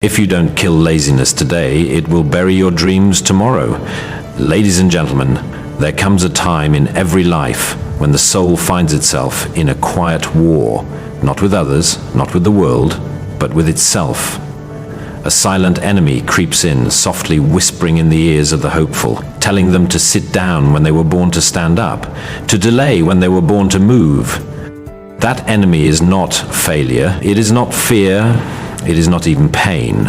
If you don't kill laziness today, it will bury your dreams tomorrow. Ladies and gentlemen, there comes a time in every life when the soul finds itself in a quiet war, not with others, not with the world, but with itself. A silent enemy creeps in, softly whispering in the ears of the hopeful, telling them to sit down when they were born to stand up, to delay when they were born to move. That enemy is not failure, it is not fear, it is not even pain.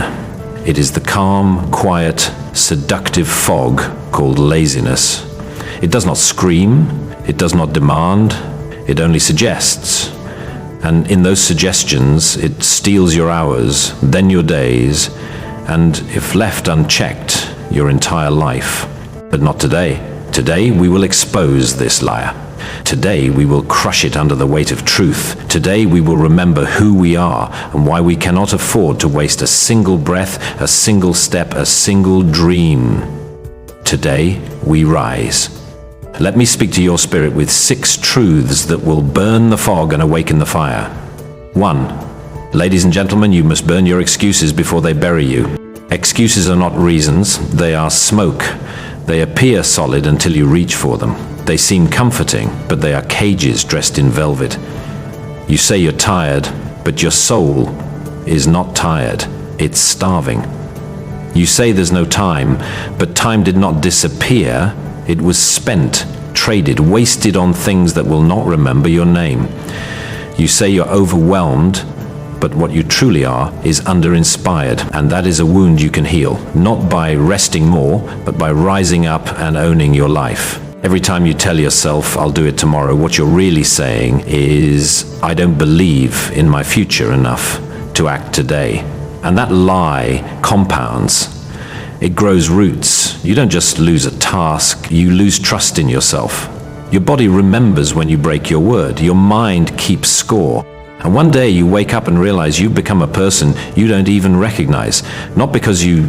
It is the calm, quiet, seductive fog called laziness. It does not scream, it does not demand, it only suggests. And in those suggestions, it steals your hours, then your days, and if left unchecked, your entire life. But not today. Today we will expose this liar. Today we will crush it under the weight of truth. Today we will remember who we are and why we cannot afford to waste a single breath, a single step, a single dream. Today we rise. Let me speak to your spirit with 6 truths that will burn the fog and awaken the fire. 1. Ladies and gentlemen, you must burn your excuses before they bury you. Excuses are not reasons, they are smoke. They appear solid until you reach for them. They seem comforting, but they are cages dressed in velvet. You say you're tired, but your soul is not tired. It's starving. You say there's no time, but time did not disappear. It was spent, traded, wasted on things that will not remember your name. You say you're overwhelmed, but what you truly are is under-inspired, and that is a wound you can heal, not by resting more, but by rising up and owning your life. Every time you tell yourself, I'll do it tomorrow, what you're really saying is, I don't believe in my future enough to act today. And that lie compounds. It grows roots. You don't just lose a task, you lose trust in yourself. Your body remembers when you break your word. Your mind keeps score. And one day you wake up and realize you've become a person you don't even recognize. Not because you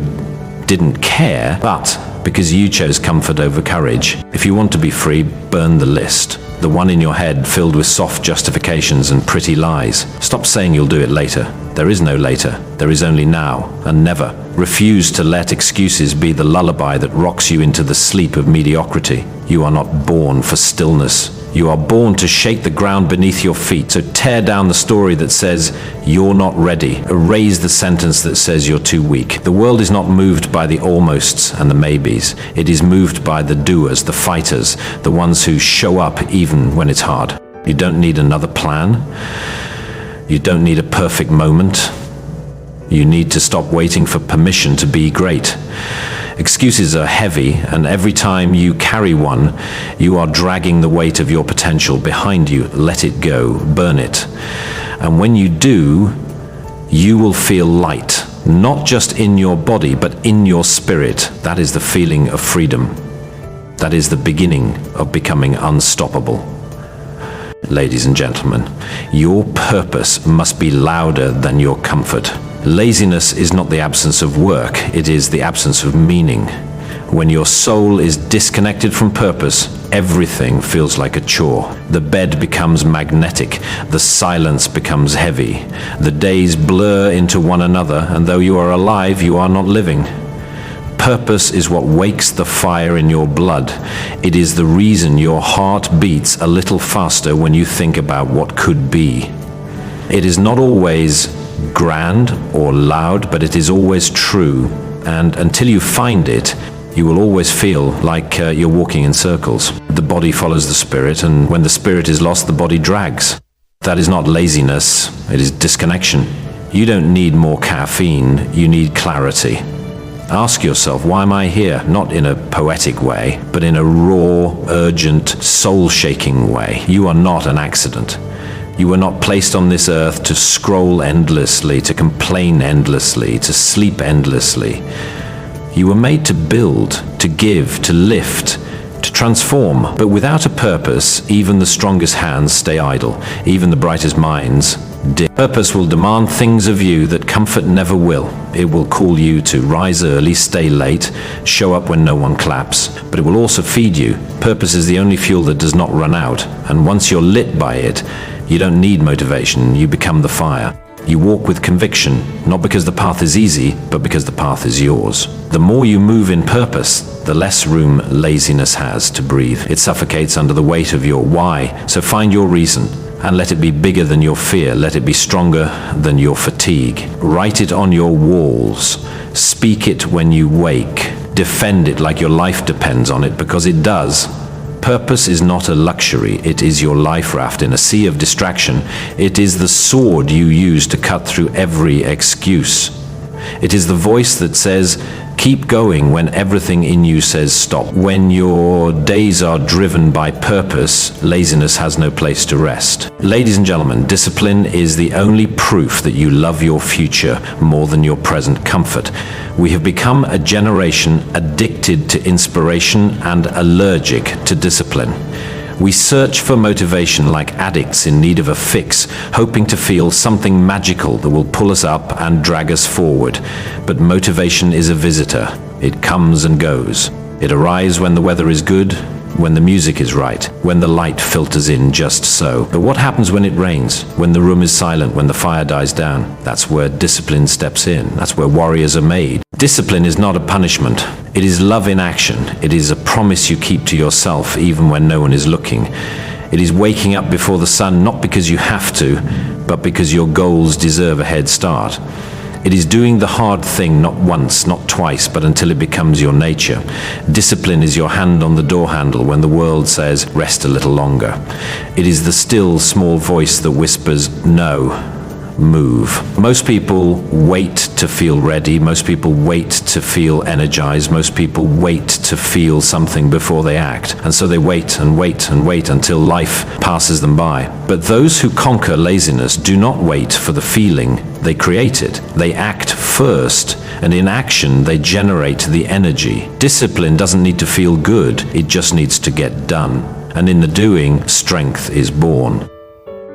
didn't care, but because you chose comfort over courage. If you want to be free, burn the list. The one in your head filled with soft justifications and pretty lies. Stop saying you'll do it later. There is no later. There is only now and never. Refuse to let excuses be the lullaby that rocks you into the sleep of mediocrity. You are not born for stillness. You are born to shake the ground beneath your feet. So tear down the story that says you're not ready. Erase the sentence that says you're too weak. The world is not moved by the almosts and the maybes. It is moved by the doers, the fighters, the ones who show up even when it's hard. You don't need another plan. You don't need a perfect moment. You need to stop waiting for permission to be great. Excuses are heavy, and every time you carry one, you are dragging the weight of your potential behind you. Let it go, burn it. And when you do, you will feel light, not just in your body, but in your spirit. That is the feeling of freedom. That is the beginning of becoming unstoppable. Ladies and gentlemen, your purpose must be louder than your comfort. Laziness is not the absence of work, it is the absence of meaning. When your soul is disconnected from purpose, everything feels like a chore. The bed becomes magnetic, the silence becomes heavy. The days blur into one another, and though you are alive, you are not living. Purpose is what wakes the fire in your blood. It is the reason your heart beats a little faster when you think about what could be. It is not always grand or loud, but it is always true. And until you find it, you will always feel like you're walking in circles. The body follows the spirit, and when the spirit is lost, the body drags. That is not laziness, it is disconnection. You don't need more caffeine, you need clarity. Ask yourself, why am I here? Not in a poetic way, but in a raw, urgent, soul-shaking way. You are not an accident. You were not placed on this earth to scroll endlessly, to complain endlessly, to sleep endlessly. You were made to build, to give, to lift, to transform. But without a purpose, even the strongest hands stay idle, even the brightest minds dim. Purpose will demand things of you that comfort never will. It will call you to rise early, stay late, show up when no one claps. But it will also feed you. Purpose is the only fuel that does not run out. And once you're lit by it, you don't need motivation, you become the fire. You walk with conviction, not because the path is easy, but because the path is yours. The more you move in purpose, the less room laziness has to breathe. It suffocates under the weight of your why. So find your reason and let it be bigger than your fear. Let it be stronger than your fatigue. Write it on your walls. Speak it when you wake. Defend it like your life depends on it, because it does. Purpose is not a luxury. It is your life raft in a sea of distraction. It is the sword you use to cut through every excuse. It is the voice that says, keep going when everything in you says stop. When your days are driven by purpose, laziness has no place to rest. Ladies and gentlemen, discipline is the only proof that you love your future more than your present comfort. We have become a generation addicted to inspiration and allergic to discipline. We search for motivation like addicts in need of a fix, hoping to feel something magical that will pull us up and drag us forward. But motivation is a visitor. It comes and goes. It arrives when the weather is good, when the music is right, when the light filters in just so. But what happens when it rains, when the room is silent, when the fire dies down? That's where discipline steps in. That's where warriors are made. Discipline is not a punishment. It is love in action. It is a promise you keep to yourself even when no one is looking. It is waking up before the sun, not because you have to, but because your goals deserve a head start. It is doing the hard thing not once, not twice, but until it becomes your nature. Discipline is your hand on the door handle when the world says, rest a little longer. It is the still, small voice that whispers, no, move. Most people wait to feel ready. Most people wait to feel energized. Most people wait to feel something before they act. And so they wait and wait and wait until life passes them by. But those who conquer laziness do not wait for the feeling. They create it. They act first, and in action they generate the energy. Discipline doesn't need to feel good. It just needs to get done. And in the doing, strength is born.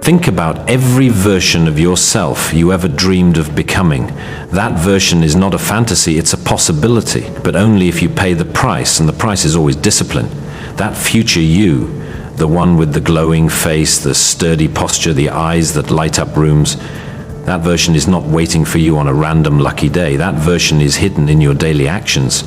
Think about every version of yourself you ever dreamed of becoming. That version is not a fantasy, it's a possibility, but only if you pay the price, and the price is always discipline. That future you, the one with the glowing face, the sturdy posture, the eyes that light up rooms, that version is not waiting for you on a random lucky day. That version is hidden in your daily actions.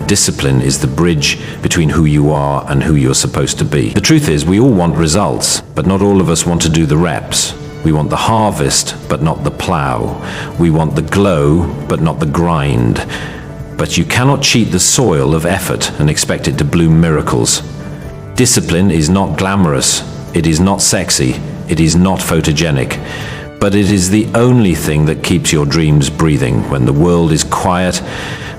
Discipline is the bridge between who you are and who you're supposed to be. The truth is, we all want results, but not all of us want to do the reps. We want the harvest, but not the plow. We want the glow, but not the grind. But you cannot cheat the soil of effort and expect it to bloom miracles. Discipline is not glamorous. It is not sexy. It is not photogenic. But it is the only thing that keeps your dreams breathing when the world is quiet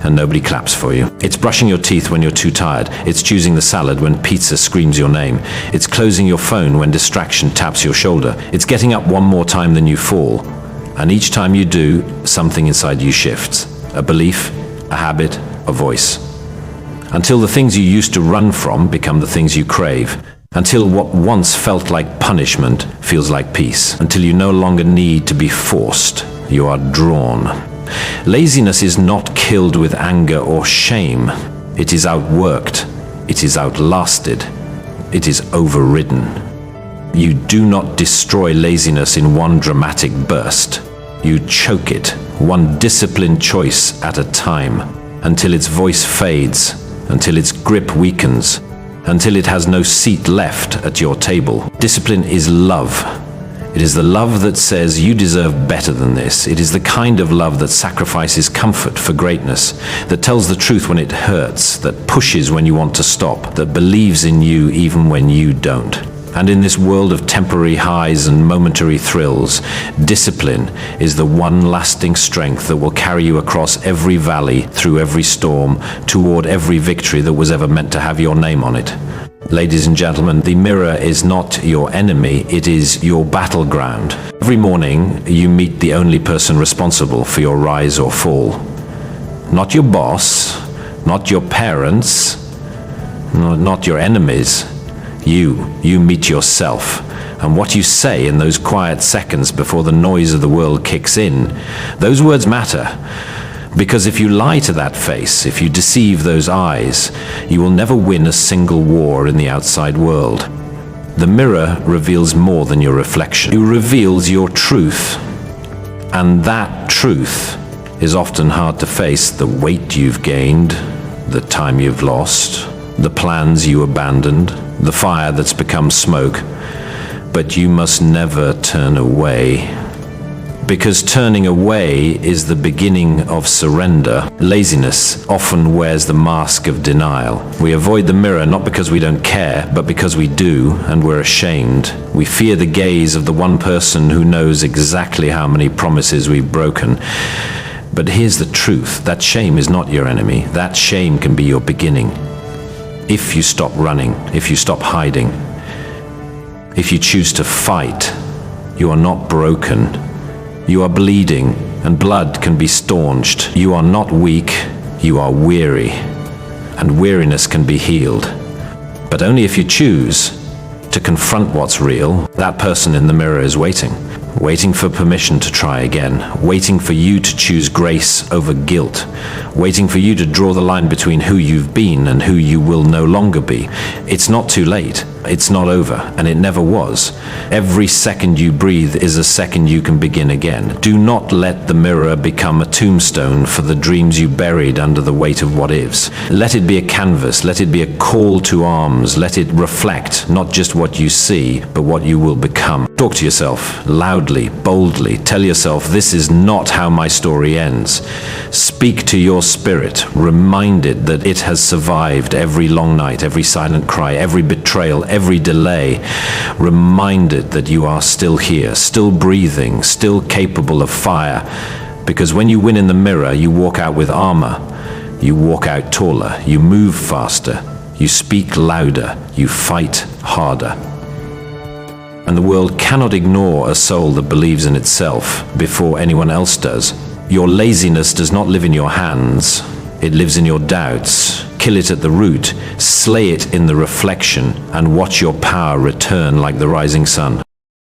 and nobody claps for you. It's brushing your teeth when you're too tired. It's choosing the salad when pizza screams your name. It's closing your phone when distraction taps your shoulder. It's getting up one more time than you fall. And each time you do, something inside you shifts. A belief, a habit, a voice. Until the things you used to run from become the things you crave. Until what once felt like punishment feels like peace. Until you no longer need to be forced. You are drawn. Laziness is not killed with anger or shame. It is outworked. It is outlasted. It is overridden. You do not destroy laziness in one dramatic burst. You choke it, one disciplined choice at a time, until its voice fades, until its grip weakens, until it has no seat left at your table. Discipline is love. It is the love that says you deserve better than this. It is the kind of love that sacrifices comfort for greatness, that tells the truth when it hurts, that pushes when you want to stop, that believes in you even when you don't. And in this world of temporary highs and momentary thrills, discipline is the one lasting strength that will carry you across every valley, through every storm, toward every victory that was ever meant to have your name on it. Ladies and gentlemen, the mirror is not your enemy, it is your battleground. Every morning, you meet the only person responsible for your rise or fall. Not your boss, not your parents, not your enemies. You meet yourself. And what you say in those quiet seconds before the noise of the world kicks in, those words matter. Because if you lie to that face, if you deceive those eyes, you will never win a single war in the outside world. The mirror reveals more than your reflection. It reveals your truth. And that truth is often hard to face. The weight you've gained, the time you've lost, the plans you abandoned, the fire that's become smoke. But you must never turn away, because turning away is the beginning of surrender. Laziness often wears the mask of denial. We avoid the mirror not because we don't care, but because we do, and we're ashamed. We fear the gaze of the one person who knows exactly how many promises we've broken. But here's the truth: that shame is not your enemy. That shame can be your beginning. If you stop running, if you stop hiding, if you choose to fight, you are not broken. You are bleeding, and blood can be staunched. You are not weak, you are weary, and weariness can be healed. But only if you choose to confront what's real. That person in the mirror is waiting for permission to try again, waiting for you to choose grace over guilt, waiting for you to draw the line between who you've been and who you will no longer be. It's not too late. It's not over, and it never was. Every second you breathe is a second you can begin again. Do not let the mirror become a tombstone for the dreams you buried under the weight of what-ifs. Let it be a canvas. Let it be a call to arms. Let it reflect not just what you see, but what you will become. Talk to yourself loudly, boldly. Tell yourself, this is not how my story ends. Speak to your spirit, reminded that it has survived every long night, every silent cry, every betrayal, every delay. Reminded that you are still here, still breathing, still capable of fire. Because when you win in the mirror, you walk out with armor. You walk out taller, you move faster, you speak louder, you fight harder. And the world cannot ignore a soul that believes in itself before anyone else does. Your laziness does not live in your hands. It lives in your doubts. Kill it at the root, slay it in the reflection, and watch your power return like the rising sun.